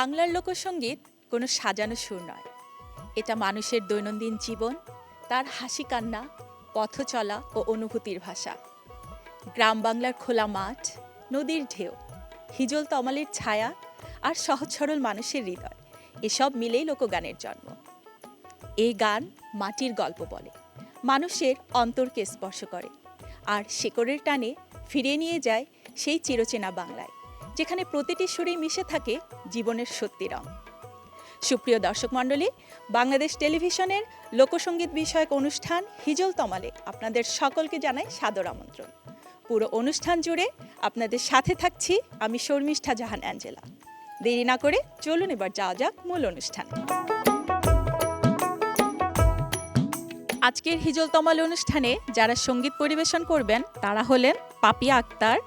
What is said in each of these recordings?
বাংলার লোকসঙ্গীত কোনো সাজানো সুর নয়, এটা মানুষের দৈনন্দিন জীবন, তার হাসি কান্না, পথ চলা ও অনুভূতির ভাষা। গ্রাম বাংলার খোলা মাঠ, নদীর ঢেউ, হিজল তমালের ছায়া আর সহজ সরল মানুষের হৃদয়, এসব মিলেই লোকগানের জন্ম। এই গান মাটির গল্প বলে, মানুষের অন্তরকে স্পর্শ করে আর শেকড়ের টানে ফিরিয়ে নিয়ে যায় সেই চিরচেনা বাংলায়, যেখানে প্রতিটি সুরেই মিশে থাকে জীবনের সত্যি রং। সুপ্রিয় দর্শক মণ্ডলী, বাংলাদেশ টেলিভিশনের লোকসঙ্গীত বিষয়ক অনুষ্ঠান হিজল তমালে আপনাদের সকলকে জানাই সাদর আমন্ত্রণ। পুরো অনুষ্ঠান জুড়ে আপনাদের সাথে থাকছি আমি শর্মিষ্ঠা জাহান অ্যাঞ্জেলা। দেরি না করে চলুন এবার যাওয়া যাক মূল অনুষ্ঠানে। আজকের হিজল তমাল অনুষ্ঠানে যারা সঙ্গীত পরিবেশন করবেন তারা হলেন পাপিয়া আক্তার,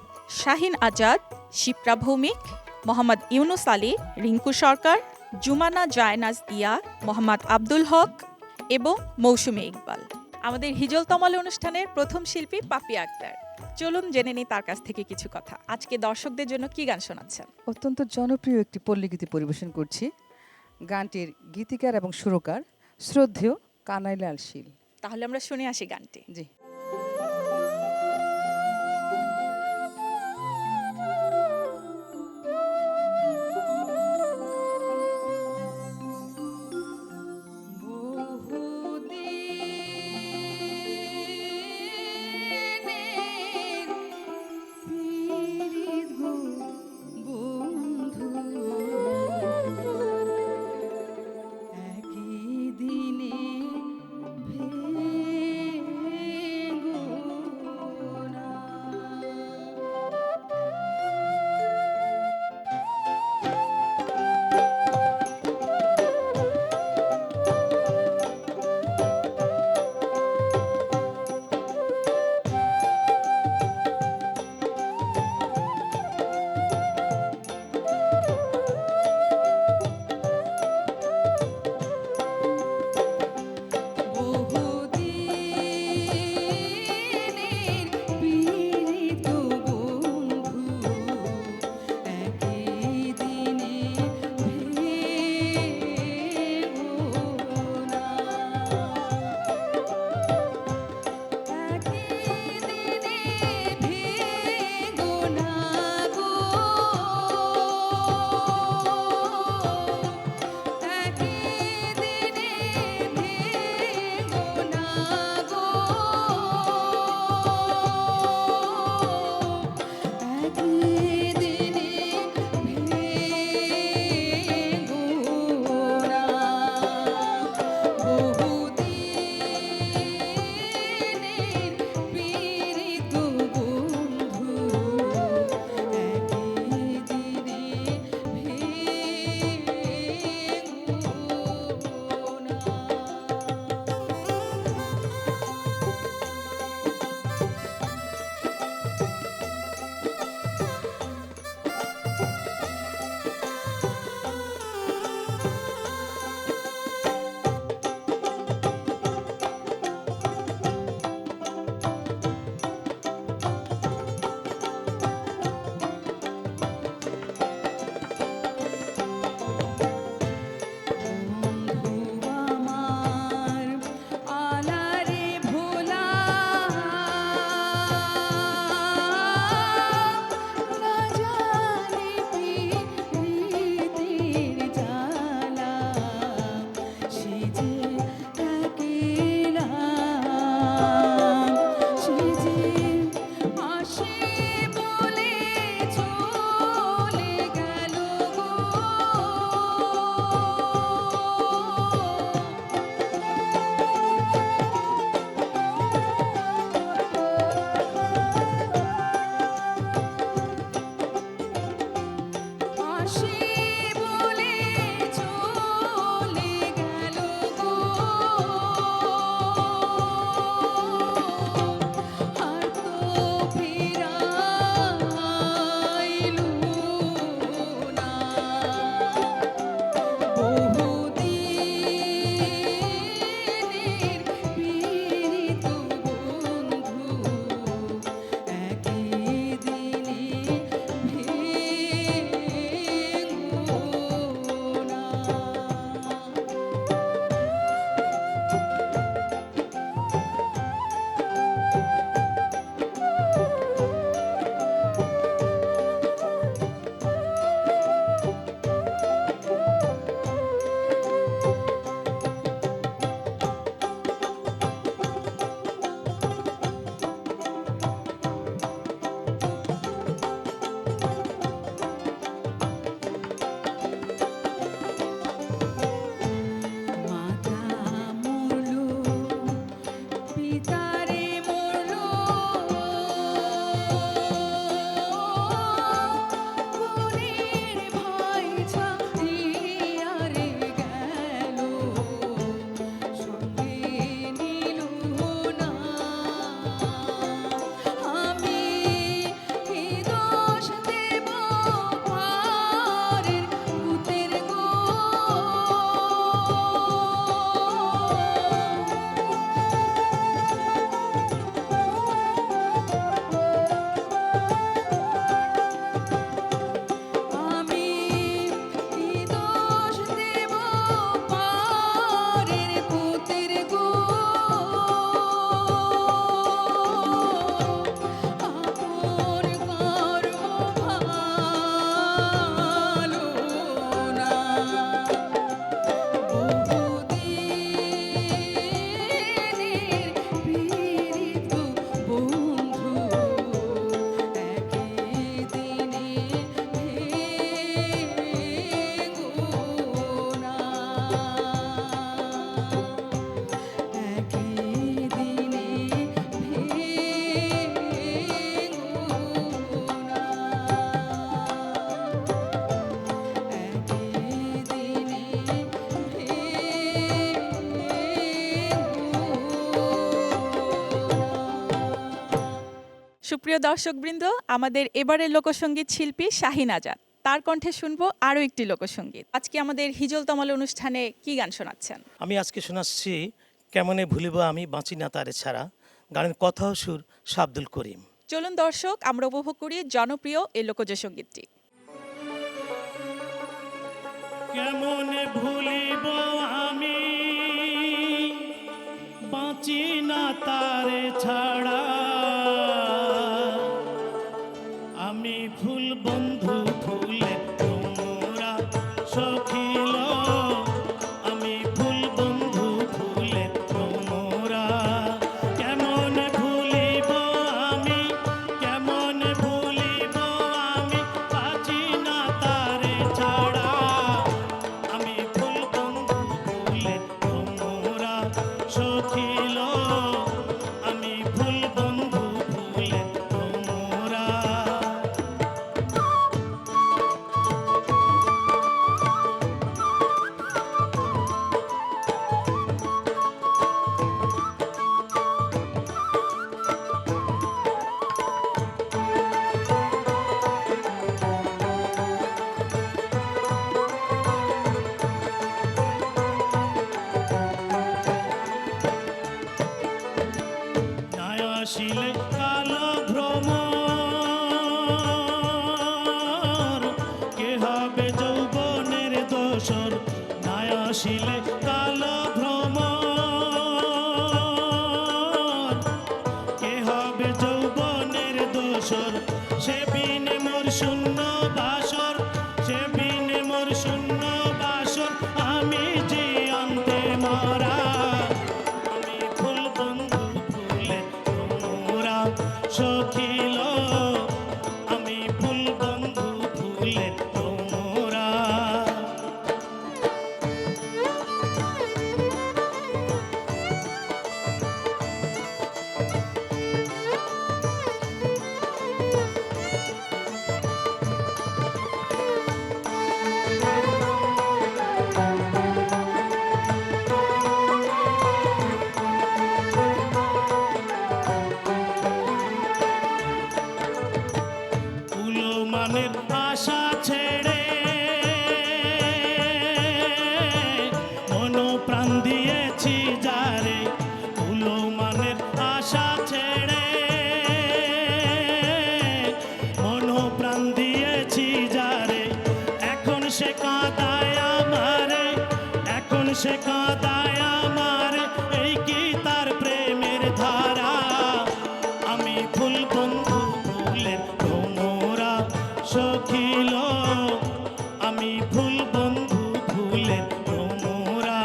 শাহিন আজাদ, শিপ্রা ভৌমিক, মোহাম্মদ ইউনুস আলী, রিঙ্কু সরকার, জুমানা জায়নাজ দিয়া, মোহাম্মদ আব্দুল হক এবং মৌসুমী ইকবাল। আমাদের হিজল তমাল অনুষ্ঠানের প্রথম শিল্পী পাপিয়া আক্তার। চলুন জেনে নিই তার কাছ থেকে কিছু কথা। আজকে দর্শকদের জন্য কি গান শোনাচ্ছেন? অত্যন্ত জনপ্রিয় একটি পল্লীগীতি পরিবেশন করছি। গানটির গীতিকার এবং সুরকার শ্রদ্ধেয় কানাইলাল শীল। তাহলে আমরা শুনে আসি গানটি। জি। তারে মরলো মনের ভাই ছাড়িয়া রে গেল সঙ্গে নিল না আমি কি দোষ দেব পারের ভূতের গো আমি কি দোষ দেব পারের ভূতের গো আপন কর্ম ভালো না বহুদিনের পীড়িত বন্ধু একই দিনে ভেঙো না একই দিনে ভেঙো না একই দিনে সুপ্রিয় দর্শকবৃন্দ, আমাদের এবারের লোকসঙ্গীত শিল্পী শাহিন আজাদ, তার কণ্ঠে শুনবো আরও একটি লোকসঙ্গীত। আজকে আমাদের হিজল তমাল অনুষ্ঠানে কি গান শোনাচ্ছেন? আমি আজকে শোনাচ্ছি কেমনে ভুলিব আমি বাঁচি না তারে ছাড়া। গানের কথা ও সুর শাহ আব্দুল করিম। চলুন দর্শক, আমরা উপভোগ করি জনপ্রিয় এই লোকজ সঙ্গীতটি। কেমনে ভুলিব আমি বাঁচি না তারে ছাড়া, আমি ফুল বন্ধু ফুলে তোমরা সখিল, আমি ফুল বন্ধু ফুলে তোমরা। কেমন ভুলিব আমি, কেমন ভুলিব আমি বাঁচি না তারে ছাড়া, আমি ফুল বন্ধু ফুলে তোমরা সখিল, আমি ফুল বন্ধু ফুলে তোমরা। নায়াসিলে কালো ভ্রমর, কে হবে যৌবনের দোসর। নায়াসিলে কালো ভ্রমর, কে হবে যৌবনের দোসর। সে বিনে মোর শূন্য বাসর, সে বিনে মোর শূন্য বাসর, আমি যে আনতে মারা। আমি ফুল বন্ধু ফুলে তোমরা সখিল, আমি ফুল বন্ধু ফুলে তোমরা। উলো মানের আশা ছেড়ে মন প্রাণ দিয়েছি যারে, উলো মানের আশা ছেড়ে মন প্রাণ দিয়েছি যারে। এখন সে কাঁদায় আমারে, এখন সে কাঁদায় আমারে, এই কি তার প্রেমের ধারা। আমি ফুল বন্ধু ফুলের তোমরা সখিল, আমি ফুল বন্ধু ফুলের তোমরা।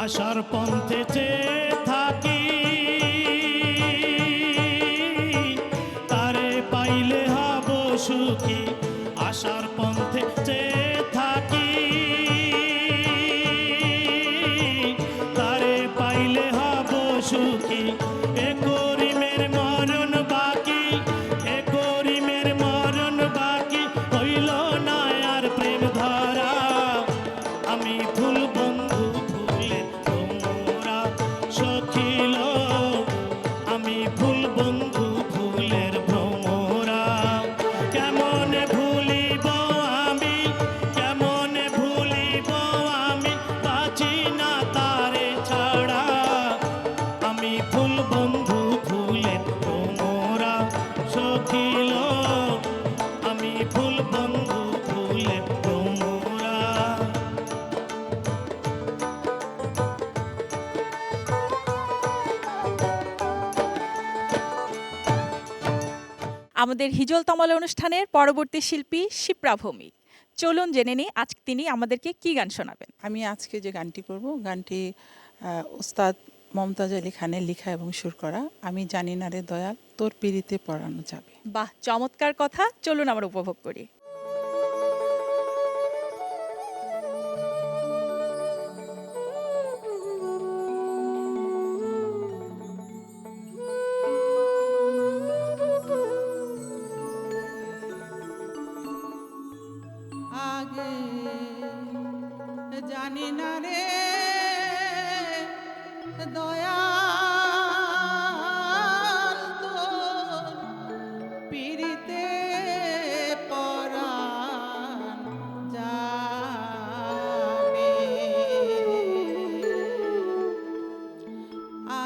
আশার পন্থে চেয়ে থাকি, তারে পাইলে হব সুখী। আশার পন্থে চেয়ে থাকি, তারে পাইলে হব সুখী। এ করিমের মরণ বাকি, এ করিমের মরণ বাকি, হইল না আর প্রেম ধরা। আমি ফুল বন্ধু ফুলের ভ্রমরা সখিল, আমি ফুল বন্ধু ফুলের ভ্রমরা। কেমনে ভুলিব আমি, কেমনে ভুলিব আমি, বাঁচি না তারে ছাড়া। আমি ফুল বন্ধু ফুলের ভ্রমরা সখিল, আমি ফুল বন্ধু ফুলের ভ্রমরা। আমাদের হিজল তমাল অনুষ্ঠানের পরবর্তী শিল্পী শিপ্রা ভৌমিক। চলুন জেনে নিই আজ তিনি আমাদেরকে কি গান শোনাবেন। আমি আজকে যে গানটি করব, গানটি ওস্তাদ মমতাজ আলী খানের লেখা এবং সুর করা। আমি জানি না রে দয়াল তোর পিড়িতে পড়ানো যাবে। বাহ, চমৎকার কথা, চলুন আমরা উপভোগ করি। আগে জানি না রে দয়াল তোর পিড়িতে পরাণ যাবে।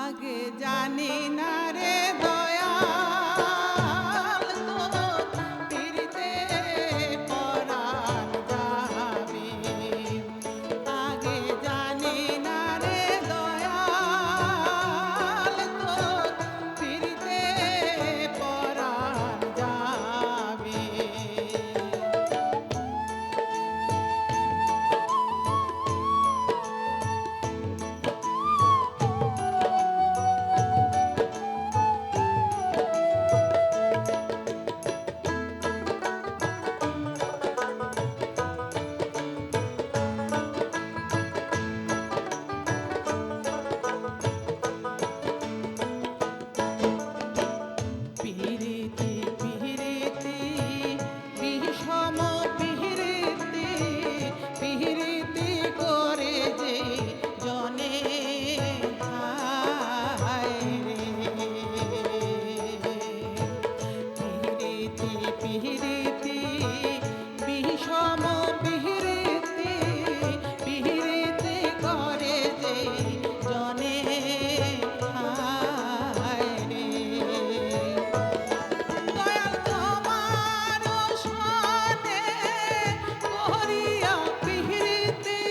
আগে জানি না রে দয়াল তোর পিড়িতে পরাণ যাবে। আগে জানি না রে দয়াল তোর পিড়িতে পরাণ যাবে। পিরিতি পিরিতি বিষম পিরিতি পিরিতি করে যে জনে হায় রে। পিরিতি পিরিতি বিষম পিরিতি পিরিতি করে যে জনে হায় রে। দয়াল তোমার সনে করিয়া পিরিতি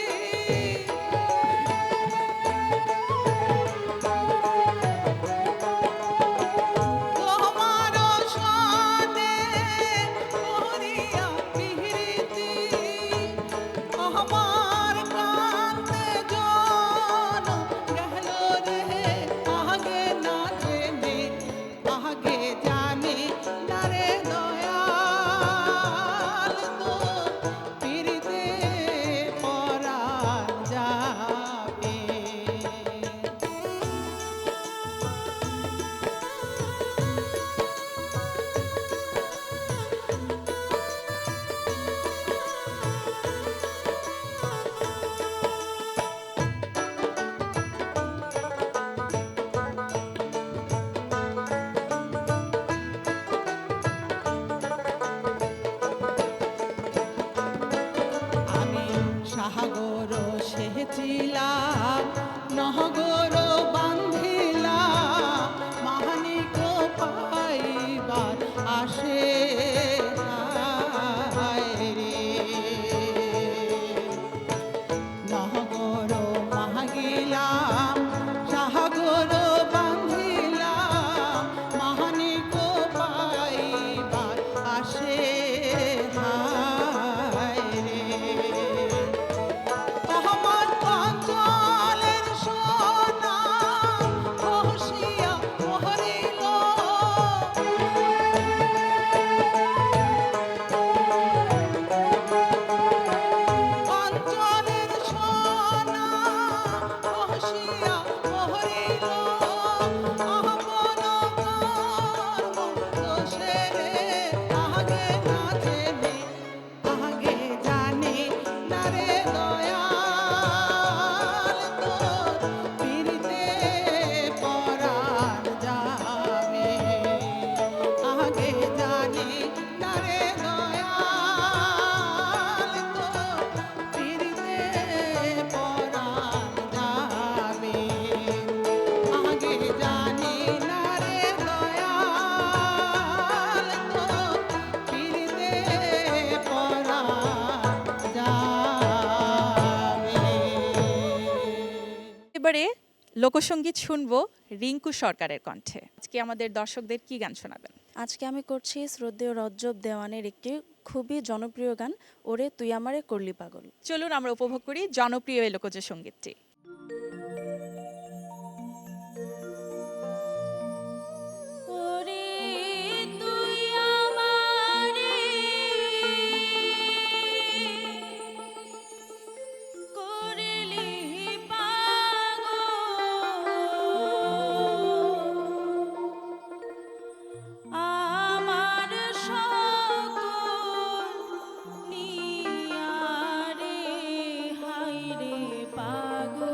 তোমার সনে করিয়া পিরিতি আমার কান্দে জন গেল রে। আগে না জেনে আগে জানি না রে দয়াল তোর পিড়িতে পরাণ যাবে। আমি সাগর সেচিলাম নহগর বান্ধিলাম মাহানিক পাইবার আসে হায় রে। নহগর মাহাগিলাম সাগর বান্ধিলাম মাহানিক পাইবার আসে হায় রে। আমার অঞ্চলের লোকসঙ্গীত শুনবো রিঙ্কু সরকারের কণ্ঠে। আজকে আমাদের দর্শকদের কি গান শোনাবেন? আজকে আমি করছি শ্রদ্ধেয় রজ্জব দেওয়ানের একটি খুবই জনপ্রিয় গান, ওরে তুই আমারে করলি পাগল। চলুন আমরা উপভোগ করি জনপ্রিয় এই লোকজ সঙ্গীতটি। ওরে তুই আমারে করলি পাগল, আমার সকল নিয়ারে হায়রে পাগল।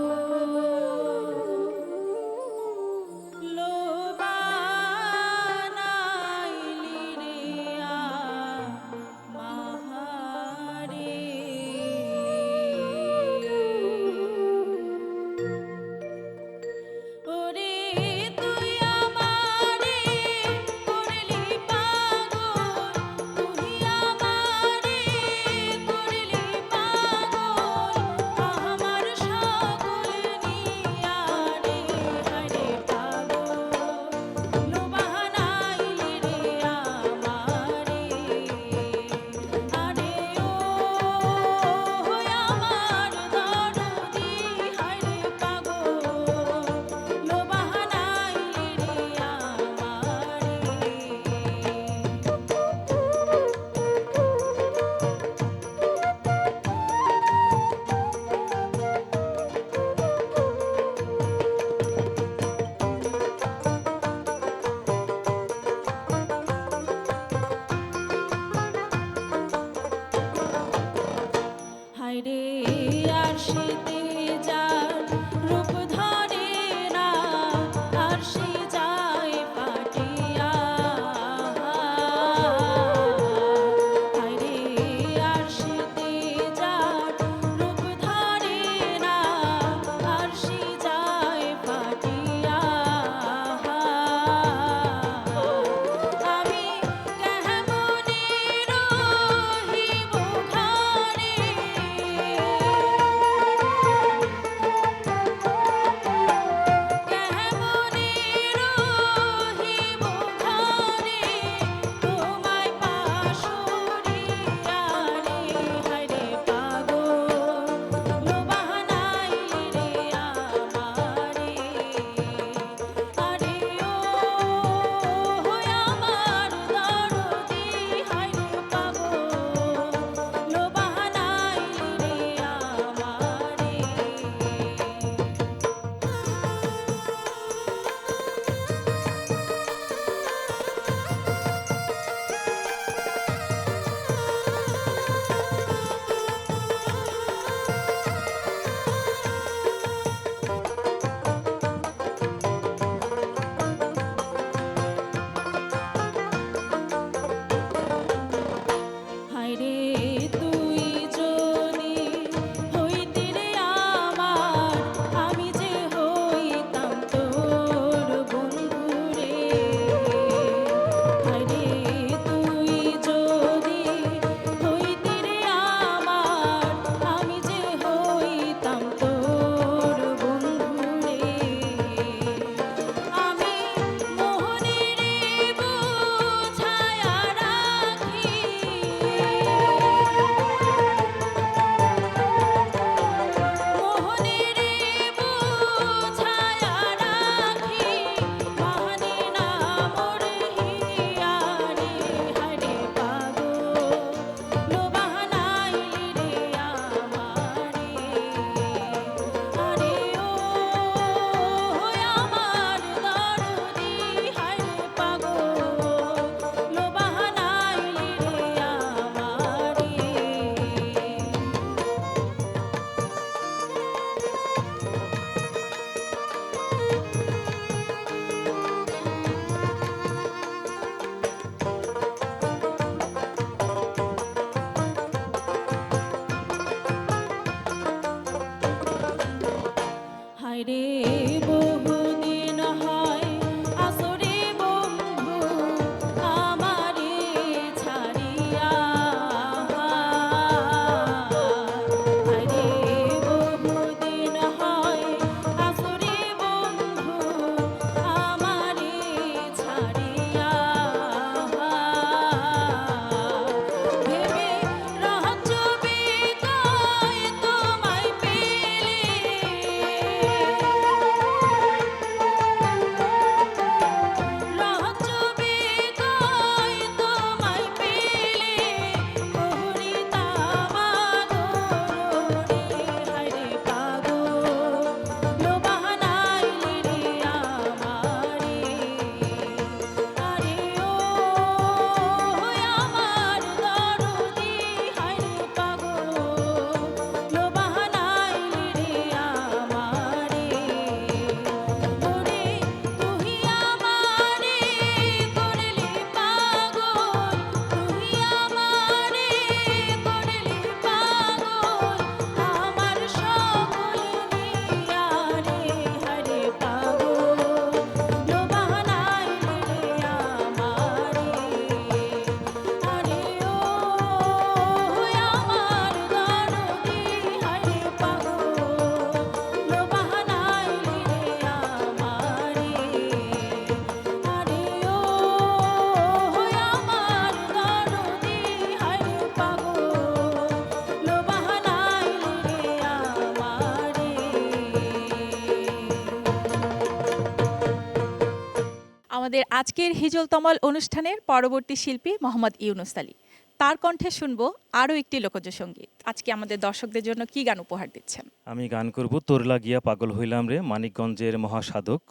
আমাদের আজকের হিজল তমাল অনুষ্ঠানের পরবর্তী শিল্পী মোহাম্মদ ইউনুস আলী। তার কণ্ঠে শুনবো আরও একটি লোকজ সঙ্গীত। আজকে আমাদের দর্শকদের জন্য কি গান উপহার দিচ্ছেন? আমি গান করব তোর লাগিয়া পাগল হইলাম রে, মানিকগঞ্জের মহাসাধক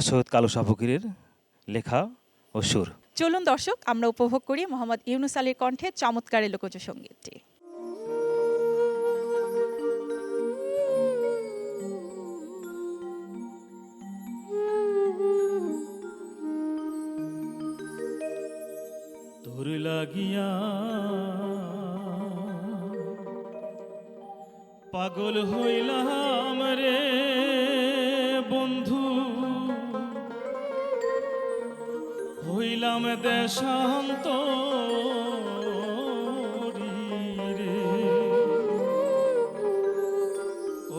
সৈয়দ কালুসা ফকিরের লেখা ও সুর। চলুন দর্শক, আমরা উপভোগ করি মোহাম্মদ ইউনুস আলীর কণ্ঠে চমৎকার এই লোকজ সঙ্গীতটি। তোর লাগিয়া পাগল হইলাম রে বন্ধু, হইলাম দেশান্তরী রে।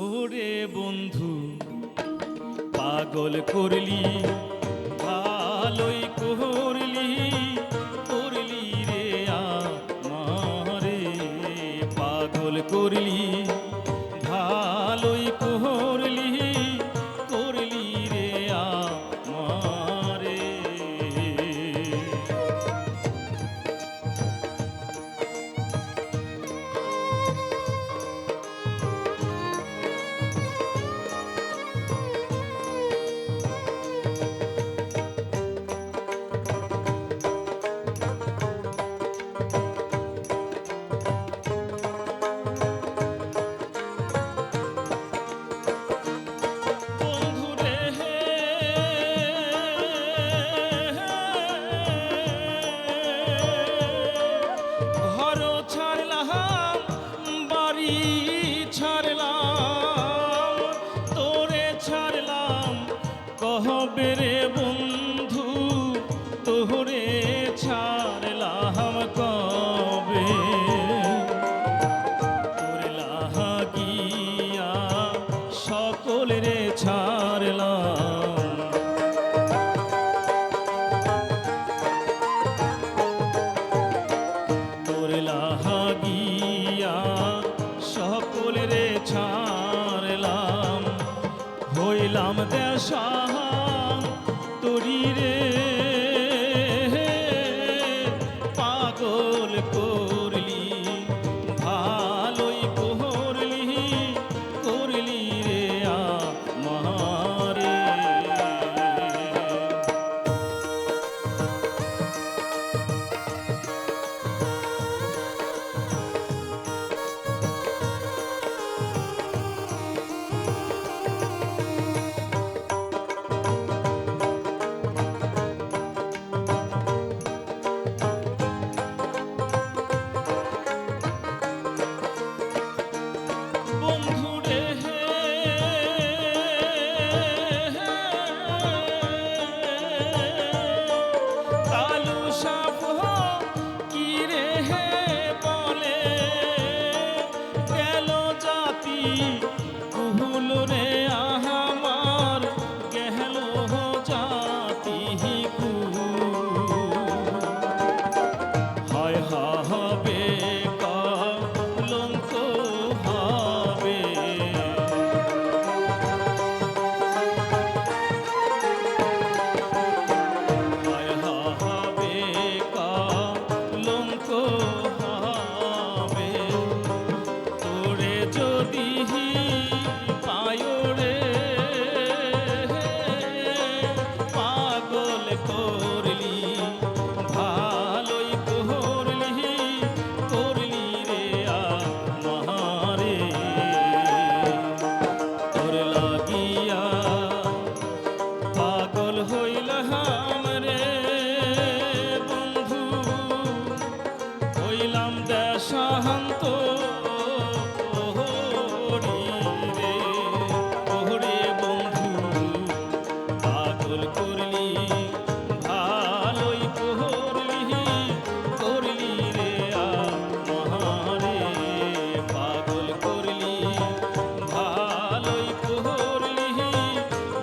ওরে বন্ধু পাগল করলি, ভালোই করলি, করলি রে আমারে। পাগল করলি, ভালোই করলি, করলি রে আমারে। বন্ধুরে ঘর ছাড়লাম, বাড়ি ছাড়লাম, তোরে ছাড়লাম কহবে রে বন্ধু, তোরে ছাড়লাম কবে। তোর লাগিয়া সকল রে ছাড়লাম, তোর লাগিয়া সকল রে ছাড়লাম, হইলাম দেশান্তরী রে। পাগল করলি, ভালোই করলি, করলি রে আমারে। বন্ধুরে কালুসা ফকিরে বলে, গেল জাতি কুহুল রে আমার, গেল জাতি কুহুল। হায় হবে কলঙ্ক হবে, হায় হবে কলঙ্ক হবে। তোরে যদি পায় রে পাগল করলি, ভালোই করলি, করলি রে আমারে। তোর লাগিয়া পাগল হইলাম রে বন্ধু, হইলাম দেশান্তরী রে। ওরে বন্ধু পাগল করলি, ভালোই করলি, করলি রে আমারে। পাগল করলি, ভালোই করলি,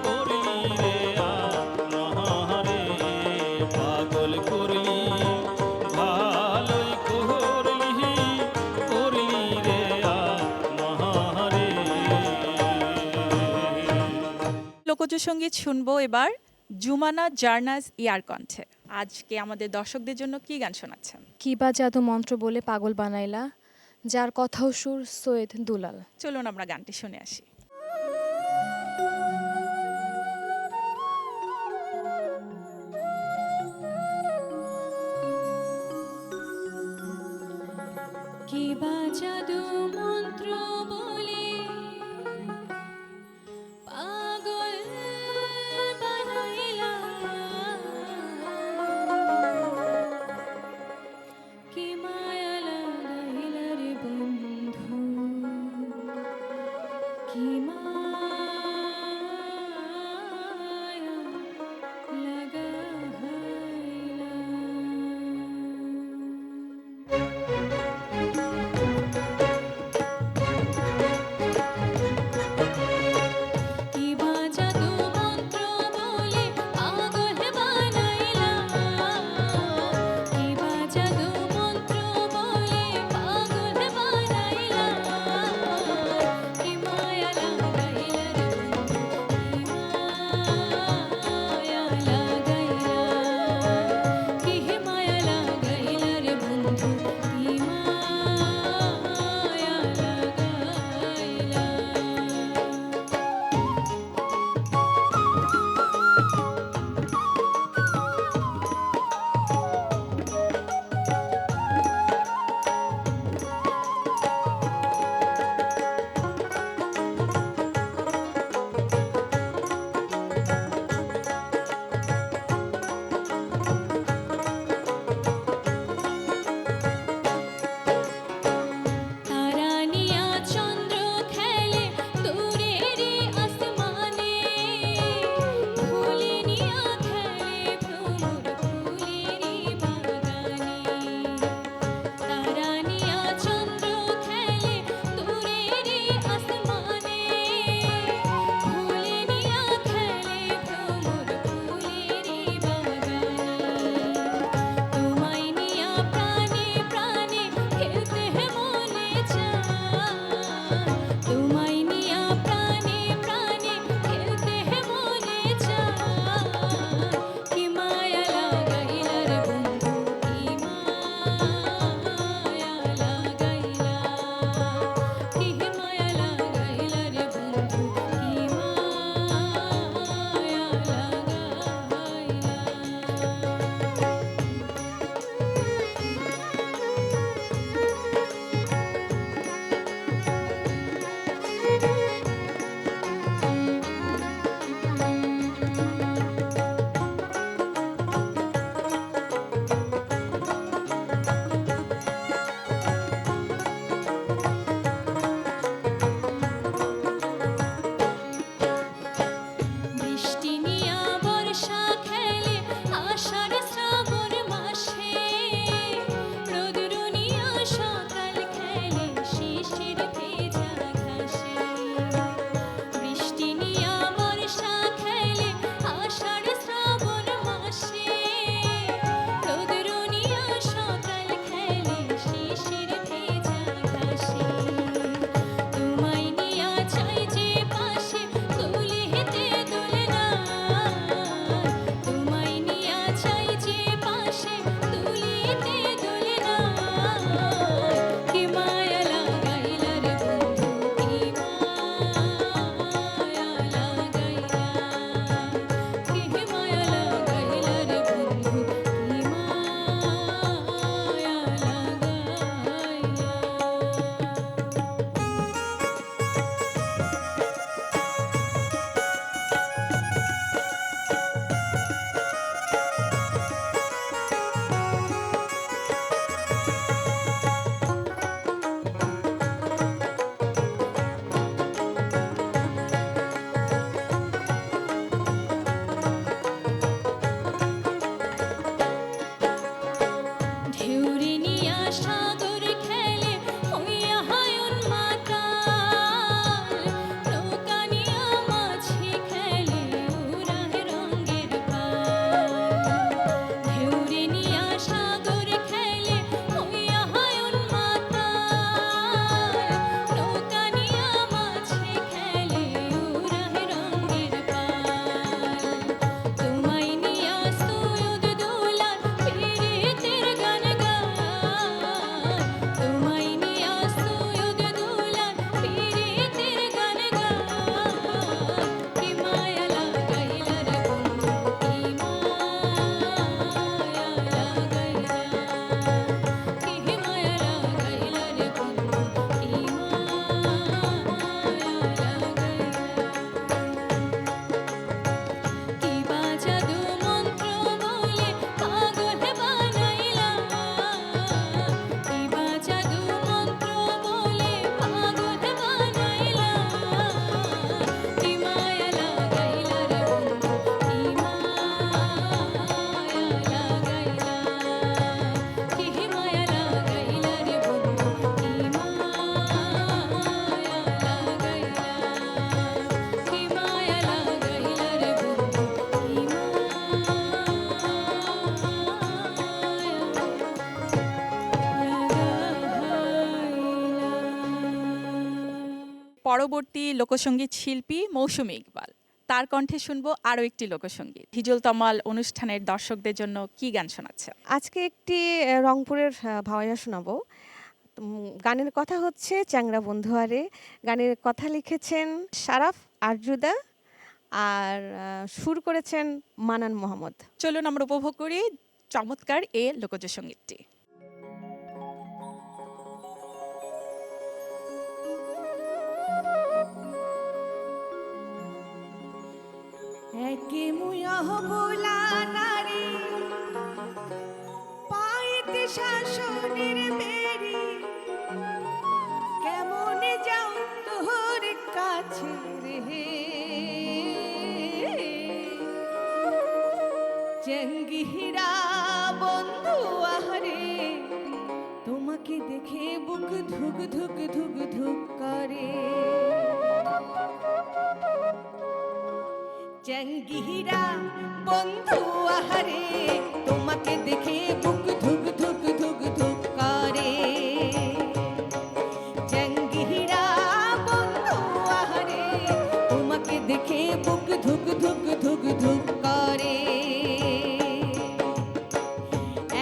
করলি রে আমারে। পাগল করলি, ভালোই করলি, করলি রে আমারে। লোকজ সঙ্গীত শুনবো এবার জুমানা জার্নাস ইয়ার কণ্ঠে আজকে আমাদের দর্শকদের জন্য কি গান শোনাচ্ছেন? কি বা জাদু মন্ত্র বলে পাগল বানাইলা, যার কথাও সুর সৈয়দ দুলাল। চলুন আমরা গানটি শুনে আসি। কি বা জাদু মন্ত্র বলে পাগল বানাইলা, কি মায়া লাগাইলা রে বন্ধু, কি মায়া লাগাইলা। কি বা জাদু মন্ত্র বলে পাগল বানাইলা, কি বা জাদু মন্ত্র বলে পাগল বানাইলা, কি মায়া লাগাইলা রে বন্ধু, কি মায়া লাগাইলা। তারানিয়া চন্দ্র খেলে দূরেরই আসমানে, ফুলিনিয়া খেলে ভ্রমর ফুলেরই বাগানে। তারানিয়া চন্দ্র খেলে দূরেরই আসমানে, ফুলিনিয়া খেলে ভ্রমর ফুলেরই বাগানে। তোমায় নিয়া প্রাণে প্রাণে খেলতে মনে চায়, তোমায় নিয়া প্রাণে প্রাণে খেলতে মনে চায়, কি মায়া লাগাইলা রে বন্ধু, কি মায়া লাগাইলা, কি মায়া লাগাইলা রে বন্ধু, কি মায়া বৃষ্টি নিয়া বর্ষা খেলে আষাঢ় শ্রাবণ মাসে, রোদ্র নিয়া সকাল খেলে শিশির ভেজা ঘাসে। বৃষ্টি নিয়া বর্ষা খেলে আষাঢ় শ্রাবণ মাসে, রোদ্র নিয়া সকাল খেলে শিশির ভেজা ঘাসে। তোমায় নিয়া চাই যে পাশে দুলিতে দোলনা, তোমায় নিয়া চাই যে পাশে দুলিতে দোলনা, কি মায়া লাগাইলা রে বন্ধু, কি মায়া লাগাইলা, কি মায়া লাগাইলা রে বন্ধু, কি মায়া ঢেউরে নিয়া সাগর খেলে হইয়া হায়ন মাতাল, নৌকা নিয়া মাঝি খেলে উড়ায় রঙের পাল। ঢেউরে নিয়া সাগর খেলে হইয়া হায়ন মাতাল, নৌকা নিয়া মাঝি খেলে উড়ায় রঙের পাল। পরবর্তী লোকসঙ্গীত শিল্পী মৌসুমী ইকবাল, তার কণ্ঠে শুনবো আরও একটি লোকসঙ্গীত। হিজল তমাল অনুষ্ঠানের দর্শকদের জন্য কি গান শোনাচ্ছে? আজকে একটি রংপুরের ভাওয়াইয়া শোনাবো। গানের কথা হচ্ছে চ্যাংরা বন্ধুয়ারে। গানের কথা লিখেছেন শারাফ আরজুদা আর সুর করেছেন মানান মোহাম্মদ। চলুন আমরা উপভোগ করি চমৎকার এ লোকজ সঙ্গীতটি। একে মুয়া বলা নারী পাইতে শাসনের বেরি, কেমন যাও তোর কাছে রে জঙ্গিরা বন্ধু আহারে, তোমাকে দেখে বুক ধুক ধুক ধুক ধুক করে। জঙ্গিরা বন্ধু আহারে, তোমাকে দেখে বুক ধুক ধুক ধুক ধুক করে। জঙ্গিরা বন্ধু আহারে, তোমাকে দেখে বুক ধুক ধুক ধুক ধুক করে।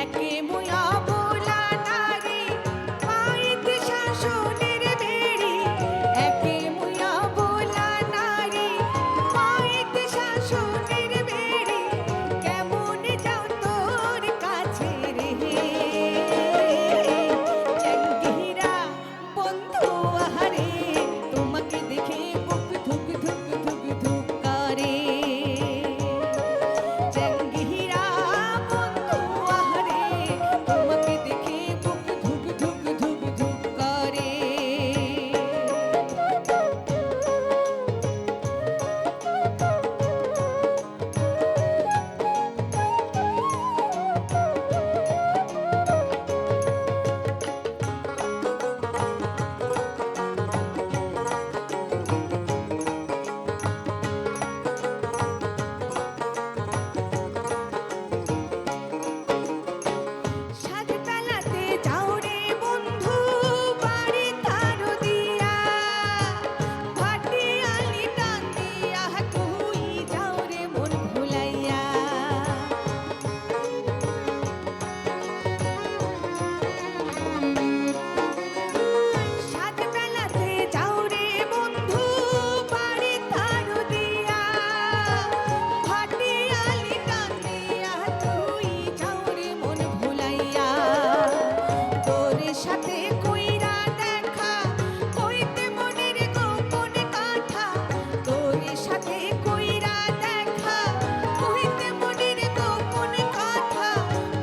একে মুয়া বলা নারী পাইতে শাসনের বেড়ি, একে মুয়া বলা নারী পাইতে শাসনের বেড়ি, কেমন যাও তোর কাছে রে জঙ্গিরা বন্ধু আহারে, তোমাকে দেখে বুক ধুক ধুক ধুক ধুক করে। জঙ্গিরা বন্ধু আহারে, তোমাকে দেখে বুক ধুক ধুক ধুক ধুক করে। সাজতালাতে যাও রে বন্ধু বাড়ি তারো দিয়া, ভাটিয়ালি টান দিয়া তুই যাও রে মন ভুলাইয়া। সাজবেলাতে যাও রে বন্ধু বাড়ি তারো দিয়া, ভাটিয়ালি টান দিয়া তুই যাও রে মন ভুলাইয়া। তোর সাথে কইরা দেখা কইতে মনের গোপন কথা, তোর সাথে কইরা দেখা কইতে মনের গোপন কথা,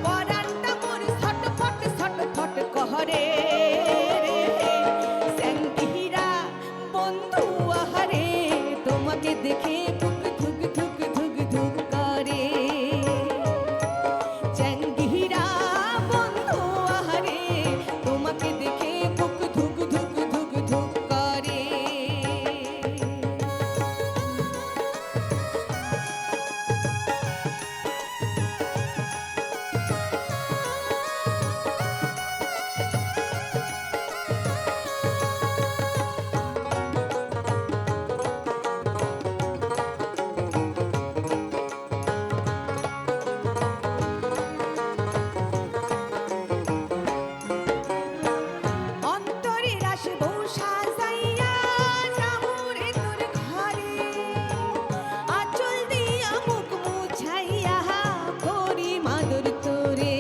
পরাণটা মোর ছটফট ছটফট কহরে রে জঙ্গিরা বন্ধু আহারে, তোমাকে দেখে বুক ধুক ধুক ধুক ধুক করে। জঙ্গিরা বন্ধু আহারে, তোমাকে দেখে বুক ধুক ধুক ধুক ধুক করে। অন্তরে রাসব সাজাইয়া যামুরে তোর ঘরে, আঁচল দিয়া মুখ মুছাইয়া করি মাদুর তোরে।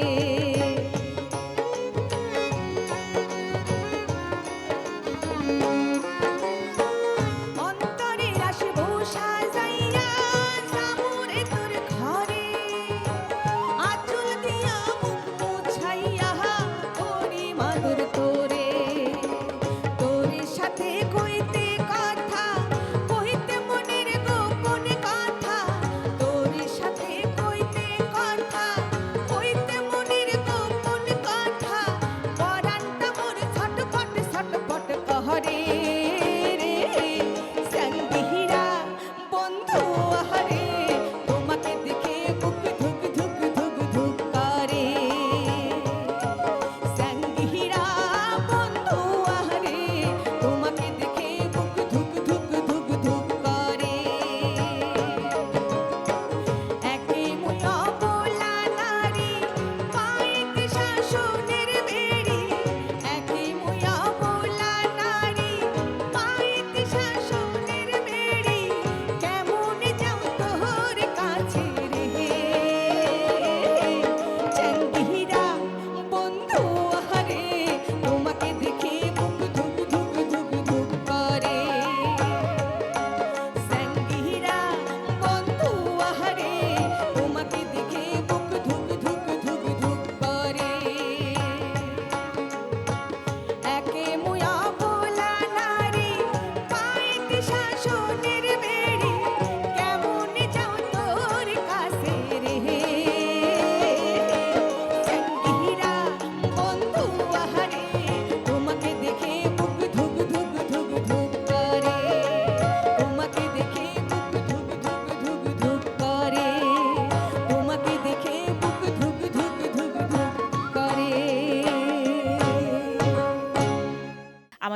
অন্তরে রাসব সাজাইয়া যামুরে তোর ঘরে, আঁচল দিয়া মুখ মুছাইয়া করি মাদুর তোরে। তোর সাথে কইতে কথা কইতে মনের গোপন কথা, তোর সাথে কইতে কথা কইতে মনের গোপন কথা, পরাণটা মোর ছটফট ছটফট কহরে রে জঙ্গিরা বন্ধু আহারে, তোমাকে দেখে বুক ধুক ধুক ধুক ধুক করে। জঙ্গিরা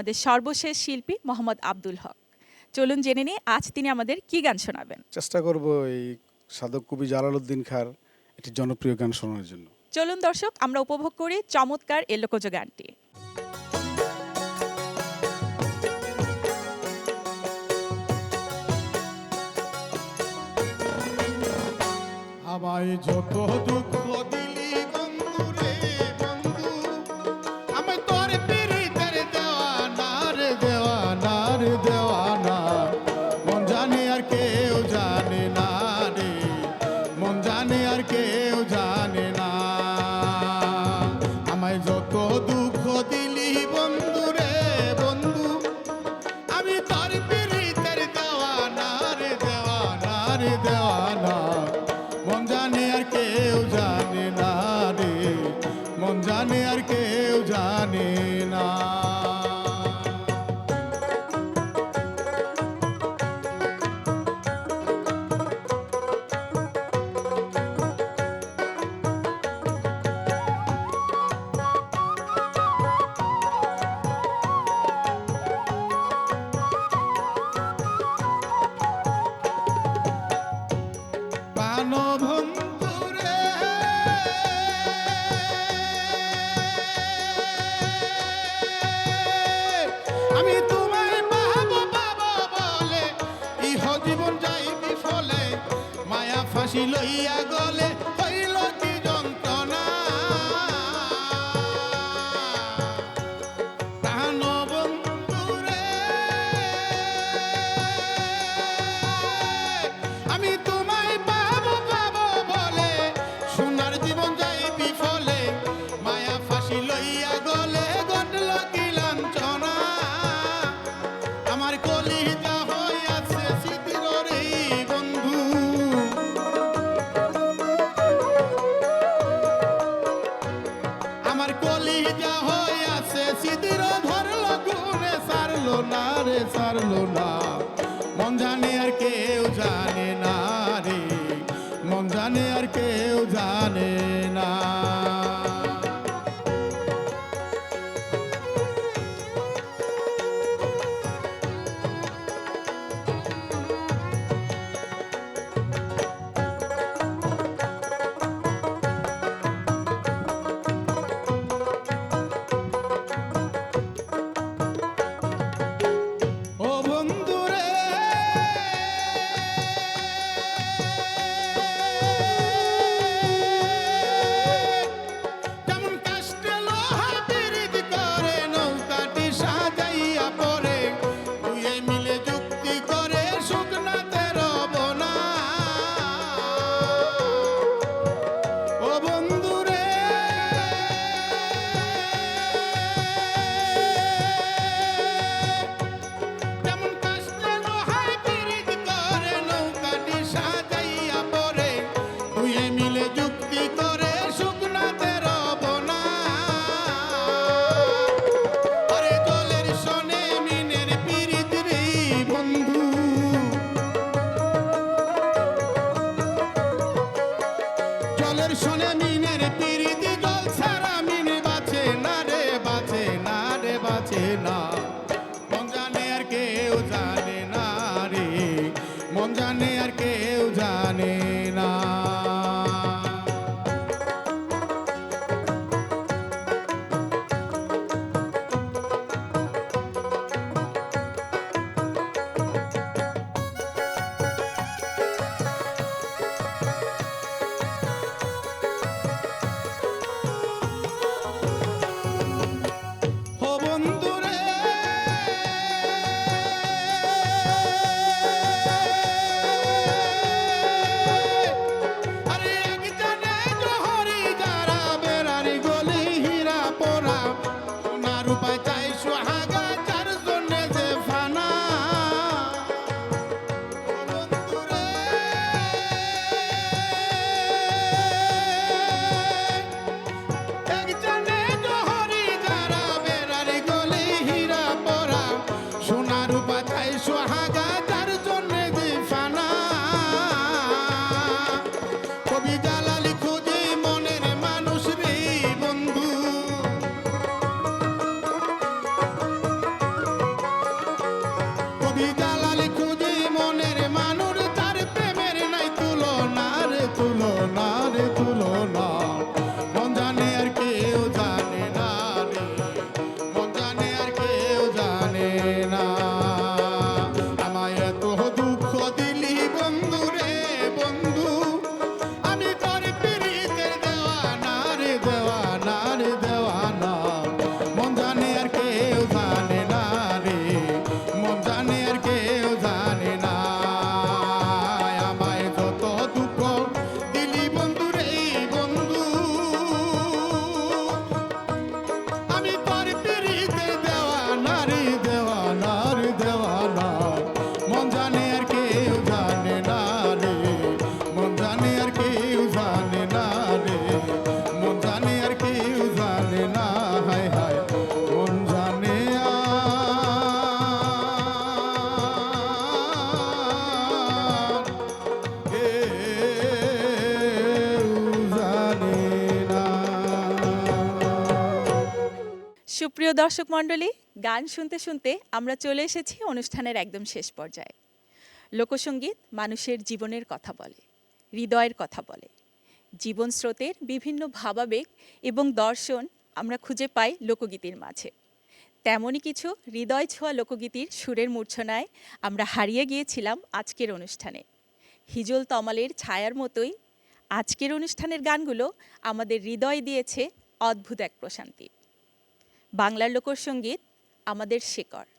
আমাদের সর্বশেষ শিল্পী মোহাম্মদ আব্দুল হক। চলুন জেনে নিই আজ তিনি আমাদের কি গান শোনাবেন। চেষ্টা করব এই সাধক কবি জালালউদ্দিন খাঁর একটি জনপ্রিয় গান শোনার জন্য। চলুন দর্শক, আমরা উপভোগ করি চমৎকার এ লোকজ গানটি। আমায় যত দুঃখ দিলি বন্ধু রে বন্ধু, আমি তোর পিরিতের দেওয়ানা রে দেওয়ানা রে দেওয়ানা, মন জানে আর কেউ জানে না রে, মন জানে আর কেউ জানে না। আমায় যত দুঃখ দিলি বন্ধু রে বন্ধু, আমি তোর পিরিতের দেওয়ানা রে দেওয়ানা রে দেওয়ানা, মন জানে আর কেউ জানে না রে, মন জানে আর কেউ জানে না। প্রাণবন্ধু রে, আমি তোমায় পাবো পাবো বলে ইহ জীবন যাই বিফলে, মায়া ফাঁসি লইয়া গলে হইল কি যন্ত্রণা। প্রাণবন্ধু রে, আমি তোমায় পাবো পাবো বলে সোনার জীবন যাই বিফলে, মায়া ফাঁসি লইয়া গলে গন্ডল কি লাঞ্ছনা। আমার কলিজা হইয়াছে স্মৃতির রে বন্ধু, আমার কলিজা হইয়াছে স্মৃতির, ধরল গুনে সারলো না রে সারলো না, মন জানে আর কেউ জানে না রে, মন জানে আর কেউ জানে না। ও বন্ধু রে, কেমন কষ্টে লোহা পিরিত করে নৌকাটি সাজাইয়া পরে, দুয়ে মিলে যুক্তি করে শুকনাতে রব না। ও বন্ধু রে, কেমন কষ্টে লোহায় পিরিত করে নৌকাটি সাজাইয়া পরে, দুয়ে মিলে যুক্তি করে শুকনাতে রব না। আরে জলের সনে মিনের পিরিত রে বন্ধু, জলের সনে মিনের পিরিত, জল ছাড়া মিন বাঁচে না রে বাঁচে না রে বাঁচে না, মন জানে আর কেউ জানে না রে, মন জানে আর কেউ জানে না। ও বন্ধু রে, আরে এক জানে জহরি যারা বেড়ারি গলি হীরা পোড়া, সোনা রূপায় চাই সোহাগা চার জন্যে যে ফানা। ও বন্ধু রে, এক জানে জহরি যারা বেড়ারি গলি হীরা পোড়া, সোনা রূপা চাই সোহাগা যার জন্যে যে ফানা। কবি জালালি খুঁজে মনের মানুষ রে বন্ধু, সুপ্রিয় দর্শক মণ্ডলী, গান শুনতে শুনতে আমরা চলে এসেছি অনুষ্ঠানের একদম শেষ পর্যায়ে। লোকসঙ্গীত মানুষের জীবনের কথা বলে, হৃদয়ের কথা বলে। জীবন স্রোতের বিভিন্ন ভাবাবেগ এবং দর্শন আমরা খুঁজে পাই লোকগীতির মাঝে। তেমনই কিছু হৃদয় ছোঁয়া লোকগীতির সুরের মূর্ছনায় আমরা হারিয়ে গিয়েছিলাম আজকের অনুষ্ঠানে। হিজল তমালের ছায়ার মতোই আজকের অনুষ্ঠানের গানগুলো আমাদের হৃদয় দিয়েছে অদ্ভুত এক প্রশান্তি। বাংলার লোকসঙ্গীত আমাদের শেকড়,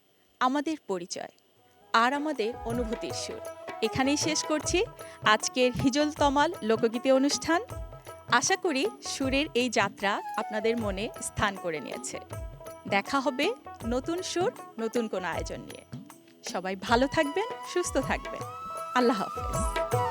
আমাদের পরিচয় আর আমাদের অনুভূতির সুর। এখানেই শেষ করছি আজকের হিজল তমাল লোকগীতি অনুষ্ঠান। আশা করি সুরের এই যাত্রা আপনাদের মনে স্থান করে নিয়েছে। দেখা হবে নতুন সুর, নতুন কোনো আয়োজন নিয়ে। সবাই ভালো থাকবেন, সুস্থ থাকবেন। আল্লাহ হাফেজ।